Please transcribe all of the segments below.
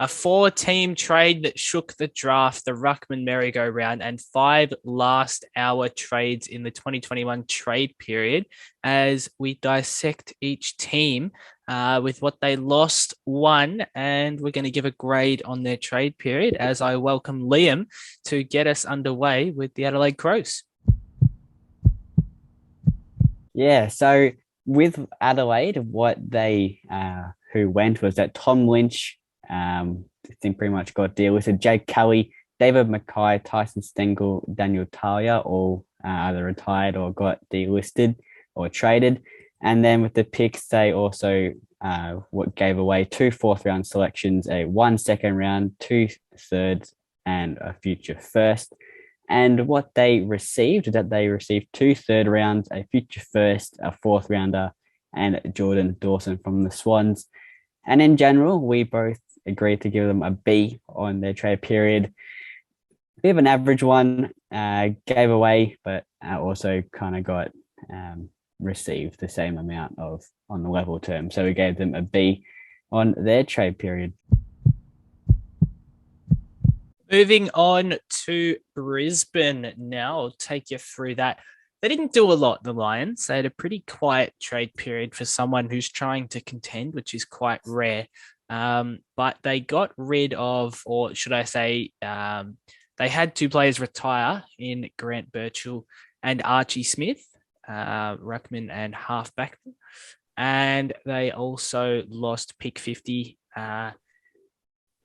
A four-team trade that shook the draft, the Ruckman merry-go-round, and 5 last-hour trades in the 2021 trade period as we dissect each team with what they lost, won, and we're going to give a grade on their trade period as I welcome Liam to get us underway with the Adelaide Crows. Yeah, so with Adelaide, what they who went was that Tom Lynch, I think pretty much got delisted. Jake Kelly, David Mackay, Tyson Stengel, Daniel Talia, all either retired or got delisted or traded. And then with the picks, they also what gave away 2 fourth-round selections, a 1 second round, 2 thirds, and a future first. And what they received, that they received 2 third rounds, a future first, a fourth rounder, and Jordan Dawson from the Swans. And in general, we both agreed to give them a B on their trade period. Bit of an average one, gave away, but also kind of got received the same amount of on the level term. So we gave them a B on their trade period. Moving on to Brisbane now, I'll take you through that. They didn't do a lot, the Lions. They had a pretty quiet trade period for someone who's trying to contend, which is quite rare. But they got rid of, or should I say, they had 2 players retire in Grant Birchall and Archie Smith, Ruckman and halfback. And they also lost pick 50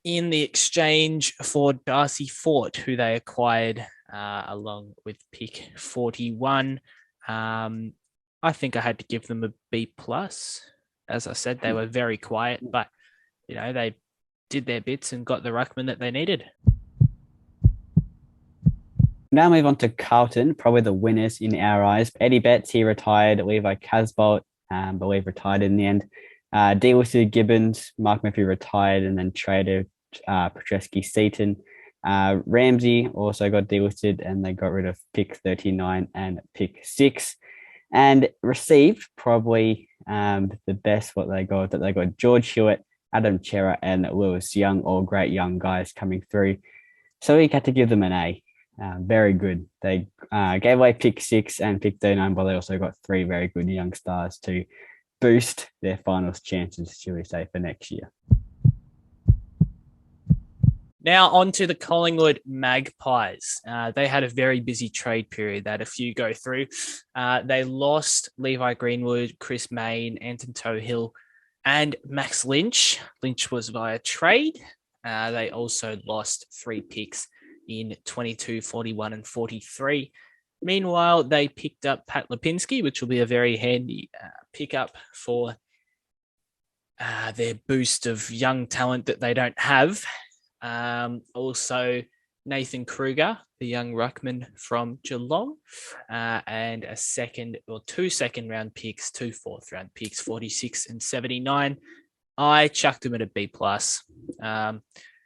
in the exchange for Darcy Fort, who they acquired along with pick 41. I think I had to give them a B plus. As I said, they were very quiet, but they did their bits and got the ruckman that they needed. Now move on to Carlton, probably the winners in our eyes. Eddie Betts, he retired. Levi Casbolt, believe retired in the end. Delisted Gibbons, Mark Murphy retired and then traded Petreski Seaton. Ramsey also got delisted and they got rid of pick 39 and pick 6 and received probably the best what they got, that they got George Hewitt, Adam Chera and Lewis Young, all great young guys coming through. So we had to give them an A. Very good. They gave away pick 6 and pick 39, but they also got 3 very good young stars to boost their finals chances, shall we say, for next year. Now on to the Collingwood Magpies. They had a very busy trade period. They had a few go through. They lost Levi Greenwood, Chris Mayne, Anton Tohill, and Max Lynch. Lynch was via trade. They also lost 3 picks in 22, 41, and 43. Meanwhile, they picked up Pat Lipinski, which will be a very handy pickup for their boost of young talent that they don't have. Also, Nathan Kruger, the young ruckman from Geelong, and 2 second round picks, 2 fourth round picks, 46 and 79. I chucked them at a B plus.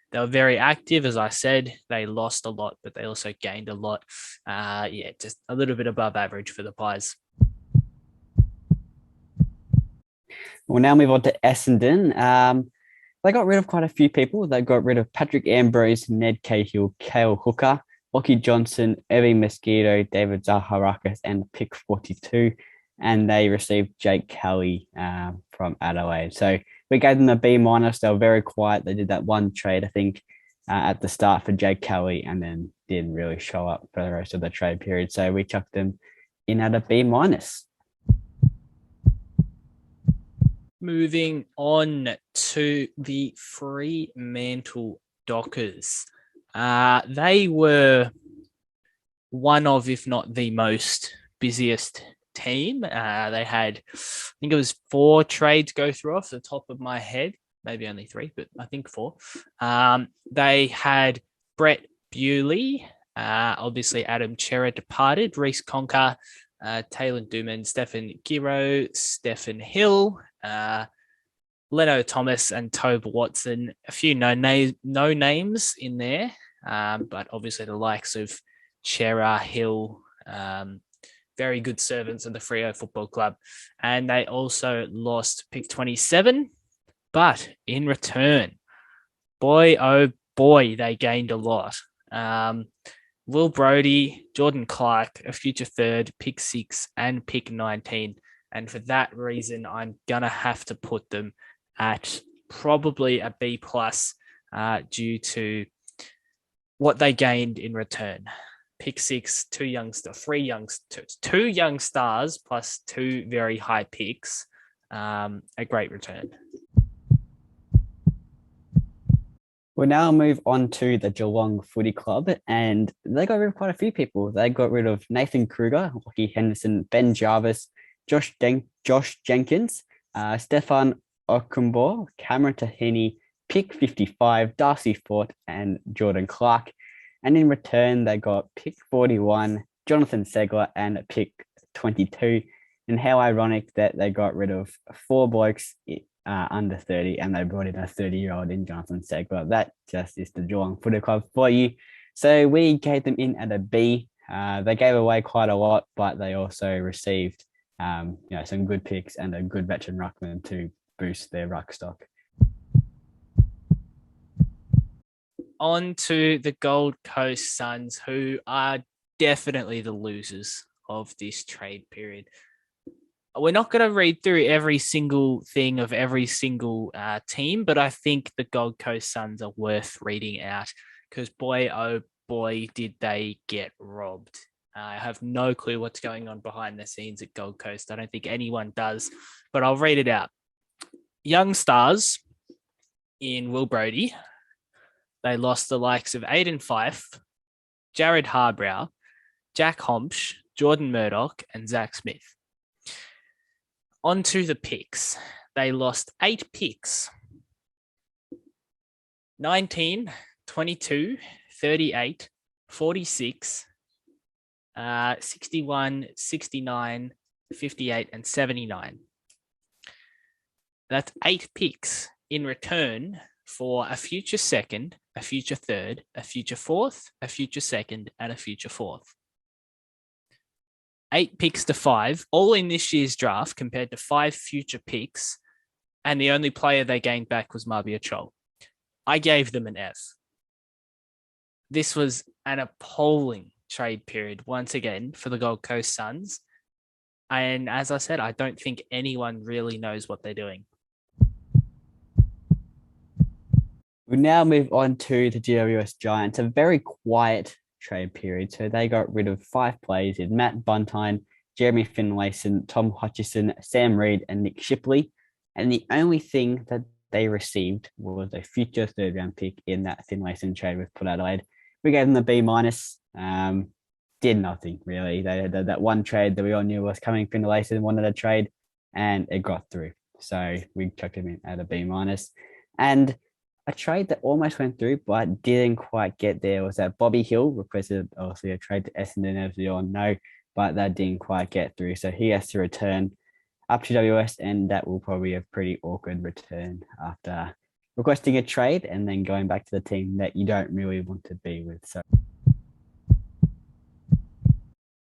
They were very active, as I said. They lost a lot, but they also gained a lot. Just a little bit above average for the Pies. We'll now move on to Essendon. They got rid of quite a few people. They got rid of Patrick Ambrose, Ned Cahill, Cale Hooker, Lockie Johnson, Irving Mosquito, David Zaharakis, and pick 42. And they received Jake Kelly from Adelaide. So we gave them a B minus. They were very quiet. They did that one trade, I think, at the start for Jake Kelly and then didn't really show up for the rest of the trade period. So we chucked them in at a B minus. Moving on to the Fremantle Dockers. They were one of, if not the most busiest team. They had, I think it was 4 trades go through off the top of my head, maybe only 3, but I think 4. They had Brett Bewley, obviously Adam Chera departed, Reece Conker, Taylor Duman, Stephen Giro, Stephen Hill, Leno Thomas and Tobe Watson. A few no names in there, but obviously the likes of Chera, Hill, very good servants of the Freo Football Club. And they also lost pick 27, but in return, Boy, oh boy, they gained a lot. Will Brodie, Jordan Clark, a future third, pick 6 and pick 19. And for that reason, I'm going to have to put them at probably a B plus due to what they gained in return. Pick 6, two young stars plus 2 very high picks. A great return. We'll now move on to the Geelong Footy Club, and they got rid of quite a few people. They got rid of Nathan Kruger, Lockie Henderson, Ben Jarvis, Josh Jenkins, Stefan Okumbor, Cameron Tahini, pick 55, Darcy Fort, and Jordan Clark. And in return, they got pick 41, Jonathan Segler, and pick 22. And how ironic that they got rid of 4 blokes under 30, and they brought in a 30-year-old in Jonathan Segler. That just is the Geelong Footy Club for you. So we gave them in at a B. They gave away quite a lot, but they also received some good picks and a good veteran ruckman to boost their ruck stock. On to the Gold Coast Suns, who are definitely the losers of this trade period. We're not going to read through every single thing of every single team, but I think the Gold Coast Suns are worth reading out because boy, oh boy, did they get robbed. I have no clue what's going on behind the scenes at Gold Coast. I don't think anyone does, but I'll read it out. Young stars in Will Brodie. They lost the likes of Aiden Fife, Jared Harbrow, Jack Homsch, Jordan Murdoch, and Zach Smith. On to the picks. They lost 8 picks. 19, 22, 38, 46, 61, 69, 58, and 79. That's 8 picks in return for a future second, a future third, a future fourth, a future second, and a future fourth. 8 picks to 5, all in this year's draft compared to 5 future picks. And the only player they gained back was Marbia Chol. I gave them an F. This was an appalling trade period once again for the Gold Coast Suns. And as I said, I don't think anyone really knows what they're doing. We now move on to the GWS Giants, a very quiet trade period. So they got rid of 5 players in Matt Buntine, Jeremy Finlayson, Tom Hutchison, Sam Reid, and Nick Shipley. And the only thing that they received was a future 3rd round pick in that Finlayson trade with Port Adelaide. We gave them the B minus. Did nothing really. They had that one trade that we all knew was coming. Finlayson wanted a trade, and it got through. So we chucked him in at a B minus. And a trade that almost went through but didn't quite get there was that Bobby Hill requested obviously a trade to Essendon, as we all know, but that didn't quite get through. So he has to return up to WS, and that will probably be a pretty awkward return after requesting a trade and then going back to the team that you don't really want to be with. So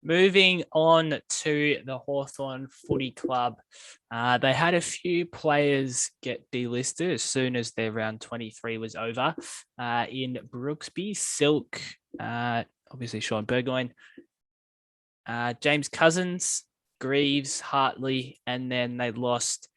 moving on to the Hawthorne Footy Club. They had a few players get delisted as soon as their round 23 was over. In Brooksby, Silk, obviously Sean Burgoyne, James Cousins, Greaves, Hartley, and then they lost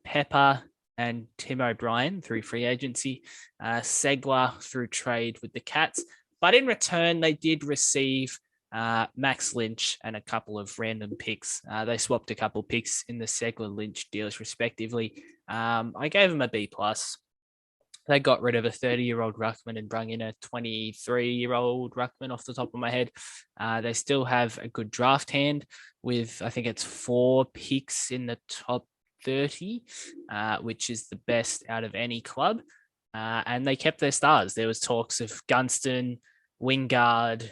Pepper and Tim O'Brien through free agency, Segler through trade with the Cats. But in return, they did receive Max Lynch and a couple of random picks. They swapped a couple picks in the Segler-Lynch deals respectively. I gave them a B+. They got rid of a 30-year-old ruckman and brung in a 23-year-old ruckman off the top of my head. They still have a good draft hand with, I think it's 4 picks in the top 30, which is the best out of any club. And they kept their stars. There was talks of Gunston, Wingard,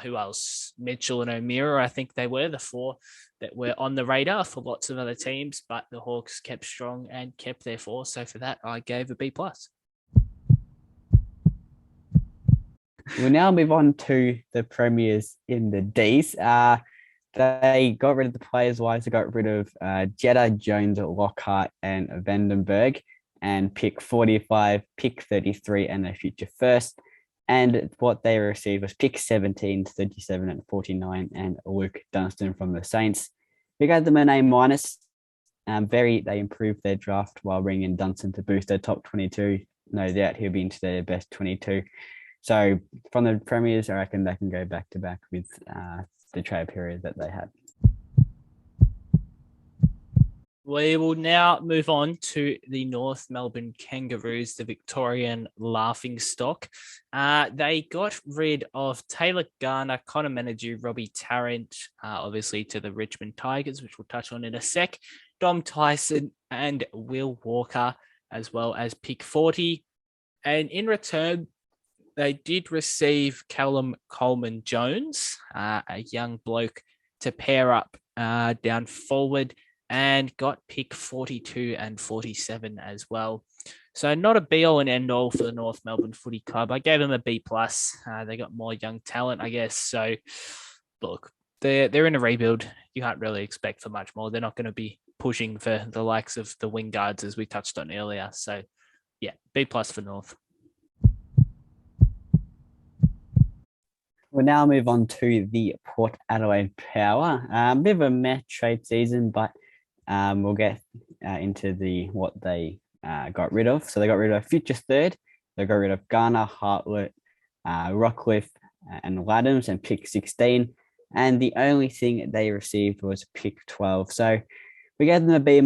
who else? Mitchell and O'Meara, I think they were the 4 that were on the radar for lots of other teams, but the Hawks kept strong and kept their 4. So for that, I gave a B+. We'll now move on to the premiers in the Ds. They got rid of the players wise. They got rid of Jetta, Jones, Lockhart, and Vandenberg. and pick 45, pick 33, and a future first. And what they received was pick 17, 37, and 49, and Luke Dunstan from the Saints. We gave them an A minus. They improved their draft while bringing in Dunstan to boost their top 22. No doubt he'll be into their best 22. So from the Premiers, I reckon they can go back to back with the trade period that they had. We will now move on to the North Melbourne Kangaroos, the Victorian laughingstock. They got rid of Taylor Garner, Connor Menadue, Robbie Tarrant, obviously to the Richmond Tigers, which we'll touch on in a sec, Dom Tyson and Will Walker, as well as pick 40. And in return, they did receive Callum Coleman-Jones, a young bloke, to pair up down forward, and got pick 42 and 47 as well. So not a be-all and end-all for the North Melbourne Footy Club. I gave them a B+. They got more young talent, I guess. So, look, they're in a rebuild. You can't really expect for much more. They're not going to be pushing for the likes of the wing guards, as we touched on earlier. So, yeah, B+ for North. We'll now move on to the Port Adelaide Power. A bit of a meh trade season, but we'll get into what they got rid of. So they got rid of future third. They got rid of Garner, Hartlett, Rockcliffe, and Laddams, and pick 16. And the only thing they received was pick 12. So we gave them a B-,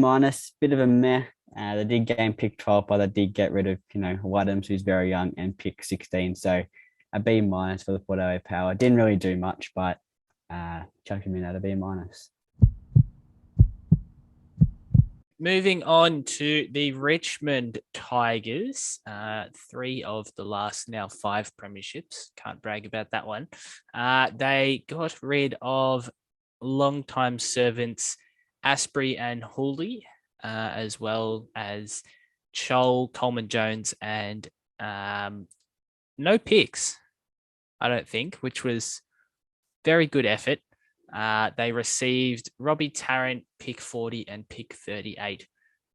bit of a meh. They did gain pick 12, but they did get rid of, Laddams, who's very young, and pick 16. So a B- for the Port Adelaide Power. Didn't really do much, but chucked him in at a B-. Moving on to the Richmond Tigers, 3 of the last now 5 premierships. Can't brag about that one. They got rid of long-time servants Asprey and Hooley, as well as Chol, Coleman-Jones, and no picks, I don't think, which was very good effort. They received Robbie Tarrant, pick 40 and pick 38,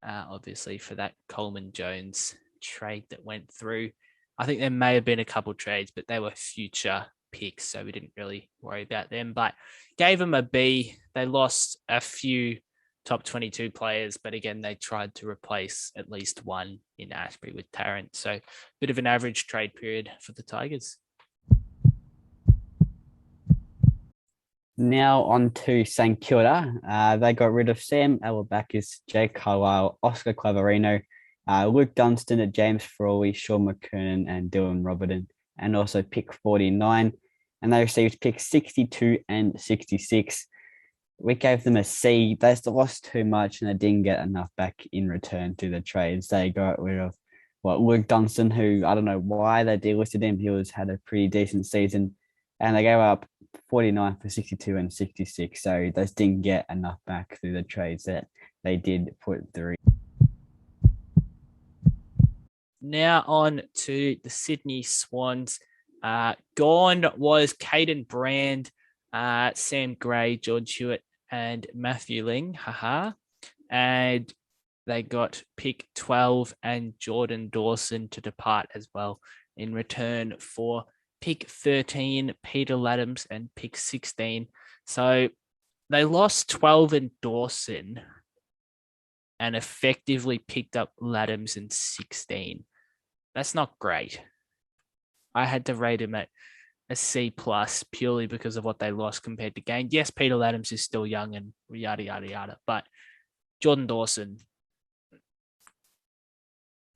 obviously for that Coleman-Jones trade that went through. I think there may have been a couple trades, but they were future picks, so we didn't really worry about them, but gave them a B. They lost a few top 22 players, but again, they tried to replace at least one in Asprey with Tarrant. So a bit of an average trade period for the Tigers. Now on to St Kilda. They got rid of Sam Alabakis, Jake Carlisle, Oscar Clavarino, Luke Dunstan, James Frawley, Sean McKernan, and Dylan Robertson, and also pick 49. And they received pick 62 and 66. We gave them a C. They lost too much and they didn't get enough back in return to the trades. They got rid of Luke Dunstan, who I don't know why they delisted him. He had a pretty decent season. And they gave up 49 for 62 and 66. So they didn't get enough back through the trades that they did put through. Now on to the Sydney Swans. Gone was Caden Brand, Sam Gray, George Hewitt, and Matthew Ling. And they got pick 12 and Jordan Dawson to depart as well in return for pick 13, Peter Laddams, and pick 16. So they lost 12 and Dawson and effectively picked up Laddams in 16. That's not great. I had to rate him at a C+ purely because of what they lost compared to gain. Yes, Peter Laddams is still young and yada, yada, yada. But Jordan Dawson,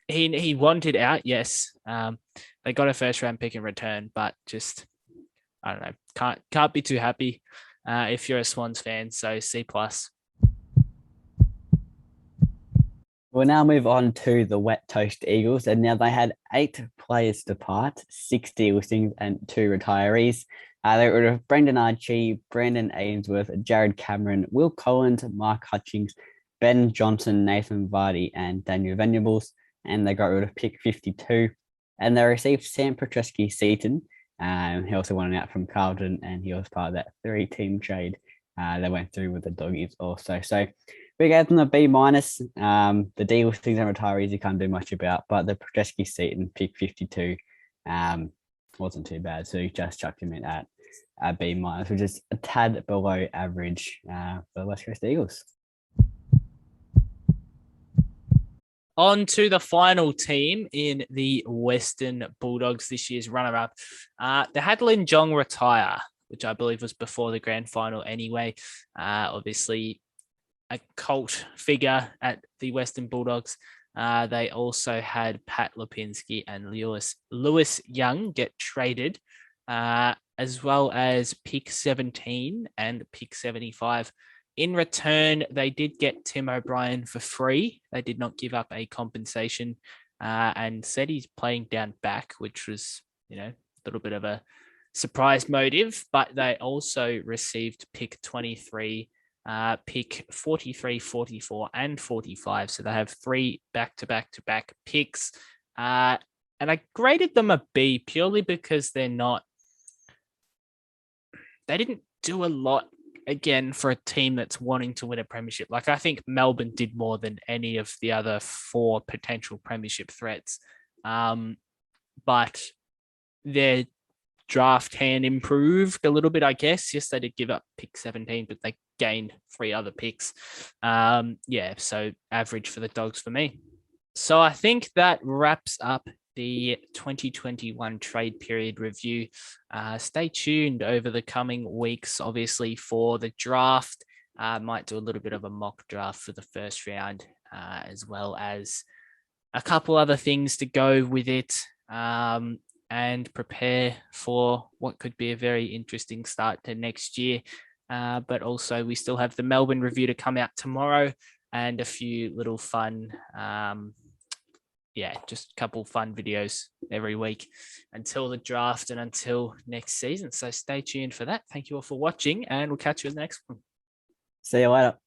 he wanted out, yes. They got a first-round pick in return, but just, I don't know, can't be too happy if you're a Swans fan, so C+. We'll now move on to the Wet Toast Eagles, and now they had 8 players depart, 6 delistings, and 2 retirees. They were rid of Brendan Archie, Brandon Ainsworth, Jared Cameron, Will Collins, Mark Hutchings, Ben Johnson, Nathan Vardy, and Daniel Venables, and they got rid of pick 52. And they received Sam Petreski-Seaton. He also won out from Carlton, and he was part of that 3-team trade that went through with the Doggies also. So We gave them a B minus. The delistings and retirees you can't do much about, but the Projeski seat in pick 52 wasn't too bad. So you just chucked him in at a B minus, which is a tad below average for the West Coast Eagles. On to the final team in the Western Bulldogs this year's runner-up. They had Lin Jong retire, which I believe was before the grand final anyway. Obviously, a cult figure at the Western Bulldogs. They also had Pat Lipinski and Lewis Young get traded, as well as pick 17 and pick 75. In return, they did get Tim O'Brien for free. They did not give up a compensation and said he's playing down back, which was, a little bit of a surprise motive. But they also received pick 23, pick 43, 44, and 45. So they have 3 back-to-back-to-back picks. And I graded them a B purely because they didn't do a lot, again, for a team that's wanting to win a premiership. Like, I think Melbourne did more than any of the other 4 potential premiership threats. But their draft hand improved a little bit, I guess. Yes, they did give up pick 17, but they gained 3 other picks. So average for the Dogs for me. So I think that wraps up the 2021 trade period review. Stay tuned over the coming weeks, obviously, for the draft. Might do a little bit of a mock draft for the first round, as well as a couple other things to go with it, and prepare for what could be a very interesting start to next year. But also, we still have the Melbourne review to come out tomorrow and a few little fun just a couple fun videos every week until the draft and until next season. So stay tuned for that. Thank you all for watching, and we'll catch you in the next one. See you later.